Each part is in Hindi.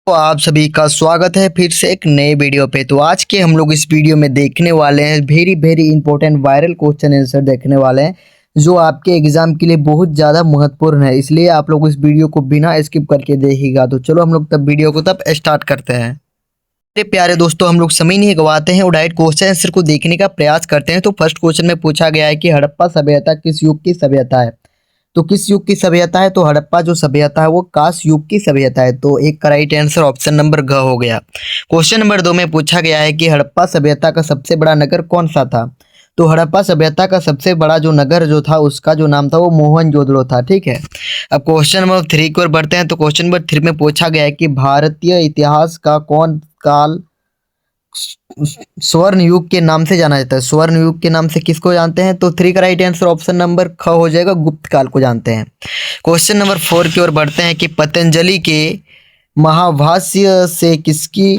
तो आप सभी का स्वागत है फिर से एक नए वीडियो पे। तो आज के हम लोग इस वीडियो में देखने वाले हैं very very important viral question answer देखने वाले हैं जो आपके एग्जाम के लिए बहुत ज़्यादा महत्वपूर्ण है। इसलिए आप लोग इस वीडियो को बिना स्किप करके देखिएगा। तो चलो हम लोग तब वीडियो को तब स्टार्ट करते हैं। मेरे प्यारे दोस्तों, हम लोग समय नहीं गवाते हैं और डायरेक्ट क्वेश्चन आंसर को देखने का प्रयास करते हैं। तो फर्स्ट क्वेश्चन में पूछा गया है कि हड़प्पा सभ्यता किस युग की सभ्यता है। तो किस युग की सभ्यता है? तो हड़प्पा जो सभ्यता है वो कांस्य युग की सभ्यता है। तो एक का राइट आंसर ऑप्शन नंबर घ हो गया। क्वेश्चन नंबर 2 में पूछा गया है कि हड़प्पा सभ्यता का सबसे बड़ा नगर कौन सा था। तो हड़प्पा सभ्यता का सबसे बड़ा जो नगर जो था उसका जो नाम था वो मोहनजोदड़ो था। ठीक है। अब क्वेश्चन नंबर 3 की ओर बढ़ते हैं। तो क्वेश्चन नंबर 3 में पूछा गया है कि भारतीय इतिहास का कौन काल स्वर्ण युग के नाम से जाना जाता है। स्वर्ण युग के नाम से किसको जानते हैं? तो 3 का राइट आंसर ऑप्शन नंबर ख हो जाएगा, गुप्त काल को जानते हैं। क्वेश्चन नंबर 4 की ओर बढ़ते हैं कि पतंजलि के महाभाष्य से किसकी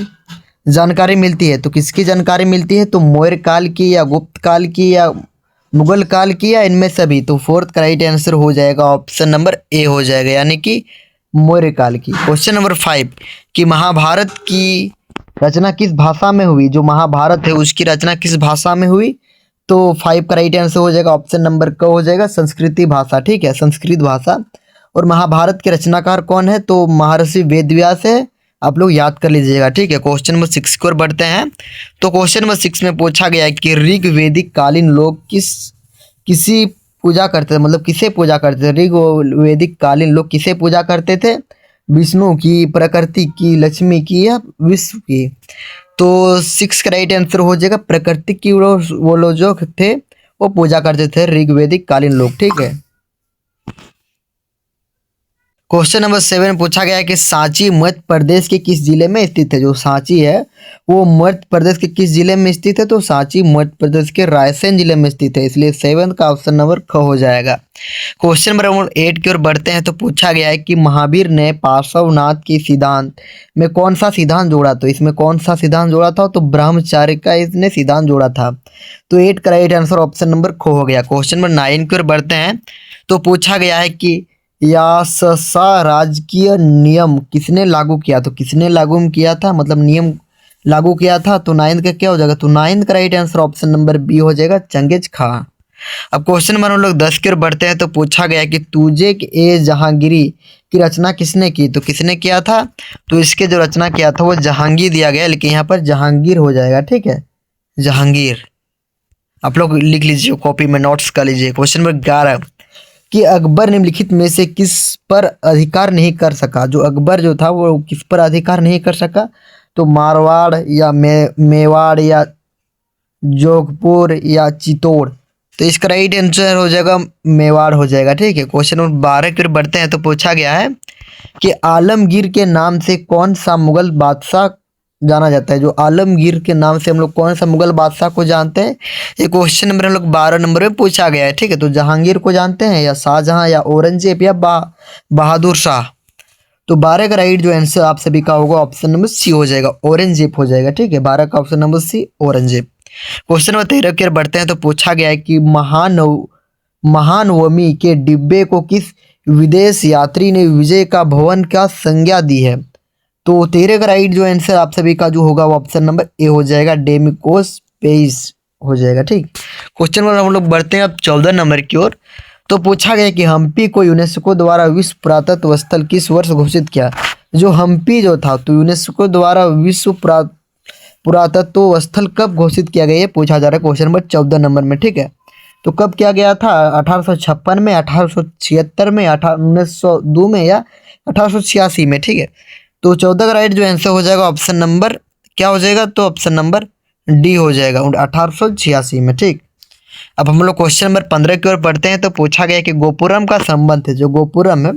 जानकारी मिलती है। तो किसकी जानकारी मिलती है? तो मौर्य काल की या गुप्त काल की या मुगल काल की या इनमें सभी। तो 4th का राइट आंसर हो जाएगा ऑप्शन नंबर ए हो जाएगा, यानी कि मौर्य काल की। क्वेश्चन नंबर 5 कि महाभारत की रचना किस भाषा में हुई। जो महाभारत है उसकी रचना किस भाषा में हुई। तो 5 का राइट आंसर हो जाएगा ऑप्शन नंबर क हो जाएगा, संस्कृति भाषा। ठीक है, संस्कृत भाषा। और महाभारत के रचनाकार कौन है? तो महर्षि वेदव्यास है। आप लोग याद कर लीजिएगा। ठीक है। क्वेश्चन नंबर 6 की ओर बढ़ते हैं। तो क्वेश्चन नंबर 6 में पूछा गया है कि ऋग वैदिक कालीन लोग किसी पूजा करते थे, मतलब किसे पूजा करते थे। ऋग वैदिक कालीन लोग किसे पूजा करते थे? विष्णु की, प्रकृति की, लक्ष्मी की या विश्व की। तो 6 का राइट आंसर हो जाएगा प्रकृति की। वो लोग जो थे वो पूजा करते थे ऋग्वैदिक कालीन लोग। ठीक है। क्वेश्चन नंबर 7 में पूछा गया है कि सांची मध्य प्रदेश के किस जिले में स्थित है। जो सांची है वो मध्य प्रदेश के किस जिले में स्थित है? तो सांची मध्य प्रदेश के रायसेन जिले में स्थित है, इसलिए 7 का ऑप्शन नंबर ख हो जाएगा। क्वेश्चन नंबर 8 की ओर बढ़ते हैं। तो पूछा गया है कि महावीर ने पार्श्वनाथ की सिद्धांत में कौन सा सिद्धांत जोड़ा। तो इसमें कौन सा सिद्धांत जोड़ा था? तो ब्रह्मचार्य का इसने सिद्धांत जोड़ा था। तो 8 का राइट आंसर ऑप्शन नंबर ख हो गया। क्वेश्चन नंबर 9 की ओर बढ़ते हैं। तो पूछा गया है कि याससा राजकीय नियम किसने लागू किया। तो किसने लागू किया था, मतलब नियम लागू किया था। तो 9 का क्या हो जाएगा? तो 9 का right answer option number B हो जाएगा, चंगेज खां। अब क्वेश्चन नंबर हम लोग 10 की ओर बढ़ते हैं। तो पूछा गया कि तुझे ए जहांगीरी की रचना किसने की। तो किसने किया था? तो इसके जो रचना किया था वो जहांगीर दिया गया, लेकिन यहाँ पर जहांगीर हो जाएगा। ठीक है, जहांगीर। आप लोग लिख लीजिए, कॉपी में नोट्स कर लीजिए। क्वेश्चन नंबर 11 कि अकबर निम्नलिखित में से किस पर अधिकार नहीं कर सका। जो अकबर जो था वो किस पर अधिकार नहीं कर सका। तो मारवाड़ या मेवाड़ या जोधपुर या चित्तौड़। तो इसका राइट आंसर हो जाएगा मेवाड़ हो जाएगा। ठीक है। क्वेश्चन नंबर 12 की ओर बढ़ते हैं। तो पूछा गया है कि आलमगीर के नाम से कौन सा मुगल बादशाह जाना जाता है। जो आलमगीर के नाम से हम लोग कौन सा मुगल बादशाह को जानते हैं। ये क्वेश्चन नंबर हम लोग 12 नंबर में पूछा गया है। ठीक है। तो जहांगीर को जानते हैं या शाहजहां या औरंगजेब या बहादुर शाह। तो 12 का राइट जो आंसर आप सभी का होगा ऑप्शन नंबर सी हो जाएगा, औरंगजेब हो जाएगा। ठीक है, 12 का option number C Aurangzeb. Question number 13 की ओर बढ़ते हैं। तो पूछा गया है कि महानवमी के डिब्बे को किस विदेश यात्री ने विजय का भवन का संज्ञा दी है। तो 13 का राइट जो आंसर आप सभी का जो होगा वो ऑप्शन नंबर ए हो जाएगा, डेमिकोस पेइस हो जाएगा। ठीक। क्वेश्चन नंबर हम लोग बढ़ते हैं अब 14 नंबर की ओर। तो पूछा गया कि हम्पी को यूनेस्को द्वारा विश्व पुरातत्व स्थल किस वर्ष घोषित किया। जो हम्पी जो था तो यूनेस्को द्वारा विश्व पुरातत्व स्थल कब घोषित किया गया, ये पूछा जा रहा है क्वेश्चन नंबर 14 नंबर में। ठीक है। तो कब किया गया था? 1856 में, 1876 में, 1902 में या 1886 में। ठीक है। तो 14 का राइट जो आंसर हो जाएगा ऑप्शन नंबर क्या हो जाएगा? तो ऑप्शन नंबर डी हो जाएगा, 1886 में। ठीक। अब हम लोग क्वेश्चन नंबर 15 की ओर पढ़ते हैं। तो पूछा गया कि गोपुरम का संबंध है, जो गोपुरम है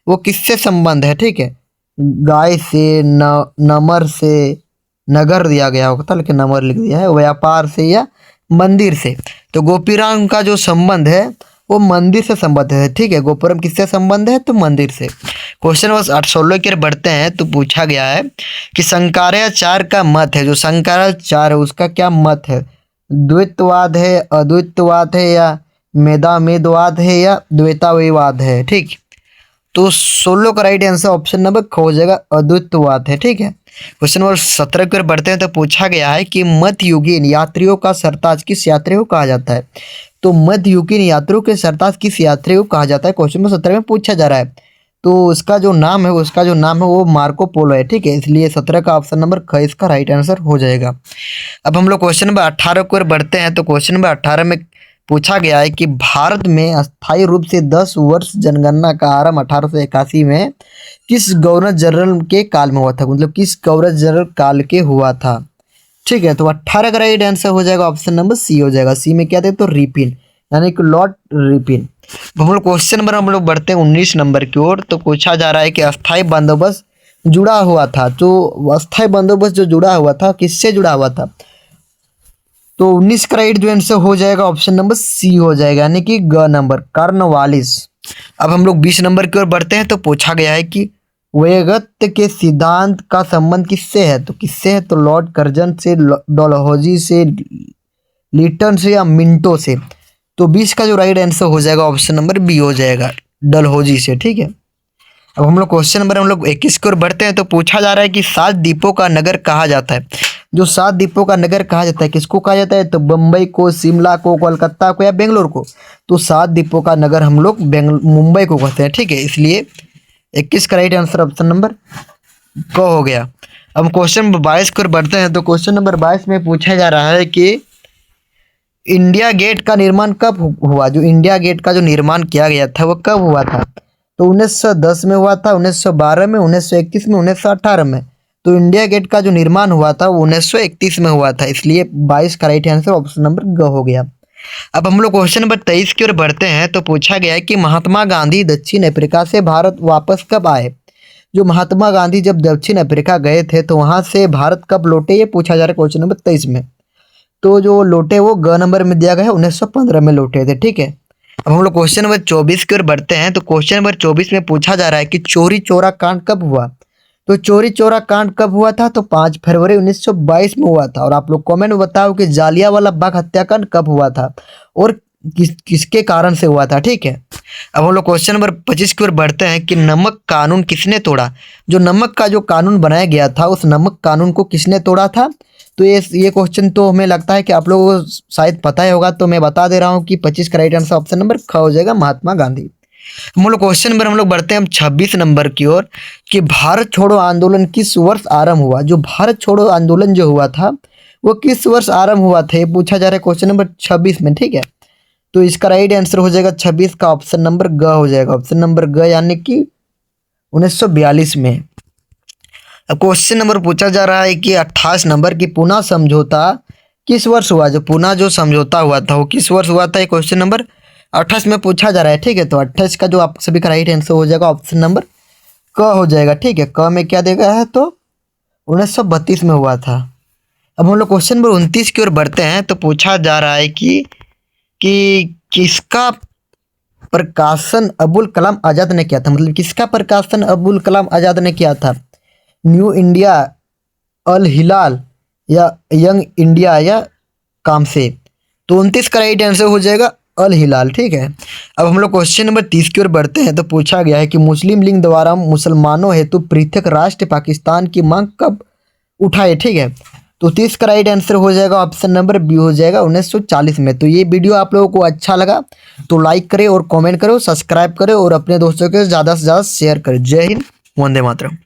वो किससे संबंध है। ठीक है, गाय से, नमर से, नगर दिया गया होता था लेकिन नंबर लिख दिया है, व्यापार से या मंदिर से। तो गोपुरम का जो संबंध है वो मंदिर से संबंध है। ठीक है, गोपुरम किससे संबंध है? तो मंदिर से। क्वेश्चन नंबर 16 की ओर बढ़ते हैं। तो पूछा गया है कि शंकराचार्य का मत है, जो शंकराचार्य है उसका क्या मत है। द्वैतवाद है, अद्वैतवाद है या मेधामेदवाद है या द्वैतावाद है। ठीक। तो 16 का राइट आंसर ऑप्शन नंबर ख हो जाएगा, अद्वैतवाद है। ठीक है, क्वेश्चन नंबर 17 की ओर बढ़ते हैं तो पूछा गया है कि मध्ययुगीन यात्रियों का सरताज किस यात्री को कहा जाता है। तो मध्ययुगीन यात्रियों के सरताज किस यात्री को कहा जाता है, क्वेश्चन नंबर 17 में पूछा जा रहा है। तो उसका जो नाम है वो मार्को पोलो है। ठीक है, इसलिए 17 का ऑप्शन नंबर ख इसका राइट आंसर हो जाएगा। अब हम लोग क्वेश्चन नंबर 18 की ओर बढ़ते हैं तो क्वेश्चन नंबर 18 में पूछा गया है कि भारत में अस्थायी रूप से 10 वर्ष जनगणना का आरंभ 1881 में किस गवर्नर जनरल के काल में हुआ था, मतलब किस गवर्नर जनरल काल के हुआ था। ठीक है, तो 18 का राइट आंसर हो जाएगा ऑप्शन नंबर सी हो जाएगा। सी में क्या थे, तो रिपिन, यानी कि लॉर्ड रिपिन। हम लोग क्वेश्चन नंबर हम लोग बढ़ते हैं 19 नंबर की ओर। तो पूछा जा रहा है कि अस्थायी बंदोबस्त जुड़ा हुआ था, तो अस्थायी बंदोबस्त जो जुड़ा हुआ था किससे जुड़ा हुआ था, तो 19 का राइट जो आंसर हो जाएगा ऑप्शन नंबर सी हो जाएगा, यानी कि ग नंबर, कॉर्नवालिस। अब हम लोग 20 नंबर की ओर बढ़ते हैं तो पूछा गया है कि वैगत्य के सिद्धांत का संबंध किससे है, तो किससे है, तो लॉर्ड कर्जन से, डलहौजी से, लीटन से या मिंटो से। तो 20 का जो राइट आंसर हो जाएगा ऑप्शन नंबर बी हो जाएगा, डलहौजी से। ठीक है, अब हम लोग क्वेश्चन नंबर हम लोग 21 की ओर बढ़ते हैं तो पूछा जा रहा है कि 7 द्वीपों का नगर कहा जाता है। जो 7 द्वीपों का नगर कहा जाता है किसको कहा जाता है, तो बम्बई को, शिमला को, कोलकाता को या बेंगलोर को। तो 7 द्वीपों का नगर हम लोग मुंबई को कहते हैं। ठीक है, इसलिए 21 का राइट आंसर ऑप्शन नंबर क हो गया। अब क्वेश्चन नंबर 22 की ओर बढ़ते हैं तो क्वेश्चन नंबर 22 में पूछा जा रहा है कि इंडिया गेट का निर्माण कब हुआ, जो इंडिया गेट का जो निर्माण किया गया था वो कब हुआ था, तो 1910 में हुआ था, 1912 में, 1931 में, 1918 में। तो इंडिया गेट का जो निर्माण हुआ था वो 1931 में हुआ था, इसलिए 22 का राइट आंसर ऑप्शन नंबर ग हो गया। अब हम लोग क्वेश्चन नंबर 23 की ओर बढ़ते हैं तो पूछा गया है कि महात्मा गांधी दक्षिण अफ्रीका से भारत वापस कब आए। जो महात्मा गांधी जब दक्षिण अफ्रीका गए थे तो वहां से भारत कब लौटे, ये पूछा जा रहा है क्वेश्चन नंबर 23 में। तो जो लौटे वो ग नंबर में दिया गया है, 1915 में लौटे थे। ठीक है, अब हम लोग क्वेश्चन नंबर 24 की ओर बढ़ते हैं तो क्वेश्चन नंबर 24 में पूछा जा रहा है कि चोरी चोरा कांड कब हुआ। तो चोरी चोरा कांड कब हुआ था, तो 5 फरवरी 1922 में हुआ था। और आप लोग कमेंट में बताओ कि जालियांवाला बाग हत्याकांड कब हुआ था और किसके कारण से हुआ था। ठीक है, अब हम लोग क्वेश्चन नंबर 25 की ओर बढ़ते हैं कि नमक कानून किसने तोड़ा। जो नमक का जो कानून बनाया गया था उस नमक कानून को किसने तोड़ा था। तो ये क्वेश्चन तो हमें लगता है कि आप लोगों को शायद पता ही होगा, तो मैं बता दे रहा हूँ कि 25 का राइट आंसर ऑप्शन नंबर ख हो जाएगा, महात्मा गांधी। हम लोग क्वेश्चन नंबर हम लोग बढ़ते हैं हम 26 नंबर की ओर कि भारत छोड़ो आंदोलन किस वर्ष आरंभ हुआ। जो भारत छोड़ो आंदोलन जो हुआ था वो किस वर्ष आरंभ हुआ था, ये पूछा जा रहा है क्वेश्चन नंबर 26 में। ठीक है, तो इसका राइट आंसर हो जाएगा 26 का ऑप्शन नंबर ग हो जाएगा, ऑप्शन नंबर ग, यानी कि 1942 में। अब क्वेश्चन नंबर पूछा जा रहा है कि 28 नंबर की पुना समझौता किस वर्ष हुआ। जो पुना जो समझौता हुआ था वो किस वर्ष हुआ था, ये क्वेश्चन नंबर 28 में पूछा जा रहा है। ठीक है, तो 28 का जो आप सभी का राइट आंसर हो जाएगा ऑप्शन नंबर क हो जाएगा। ठीक है, क में क्या देगा है, तो 1932 में हुआ था। अब हम लोग क्वेश्चन नंबर 29 की ओर बढ़ते हैं तो पूछा जा रहा है कि किसका प्रकाशन अबुल कलाम आज़ाद ने किया था, मतलब किसका प्रकाशन अबुल कलाम आज़ाद ने किया था। न्यू इंडिया, अल हिलाल या यंग इंडिया या काम से। तो 29 का राइट आंसर हो जाएगा अल हिलाल। ठीक है, अब हम लोग क्वेश्चन नंबर 30 की ओर बढ़ते हैं तो पूछा गया है कि मुस्लिम लीग द्वारा मुसलमानों हेतु पृथक राष्ट्र पाकिस्तान की मांग कब उठाए। ठीक है, तो 30 का राइट आंसर हो जाएगा ऑप्शन नंबर बी हो जाएगा, 1940 में। तो ये वीडियो आप लोगों को अच्छा लगा तो लाइक करें और कमेंट करें, सब्सक्राइब करें और अपने दोस्तों के ज़्यादा से ज़्यादा शेयर करें। जय हिंद, वंदे मातरम।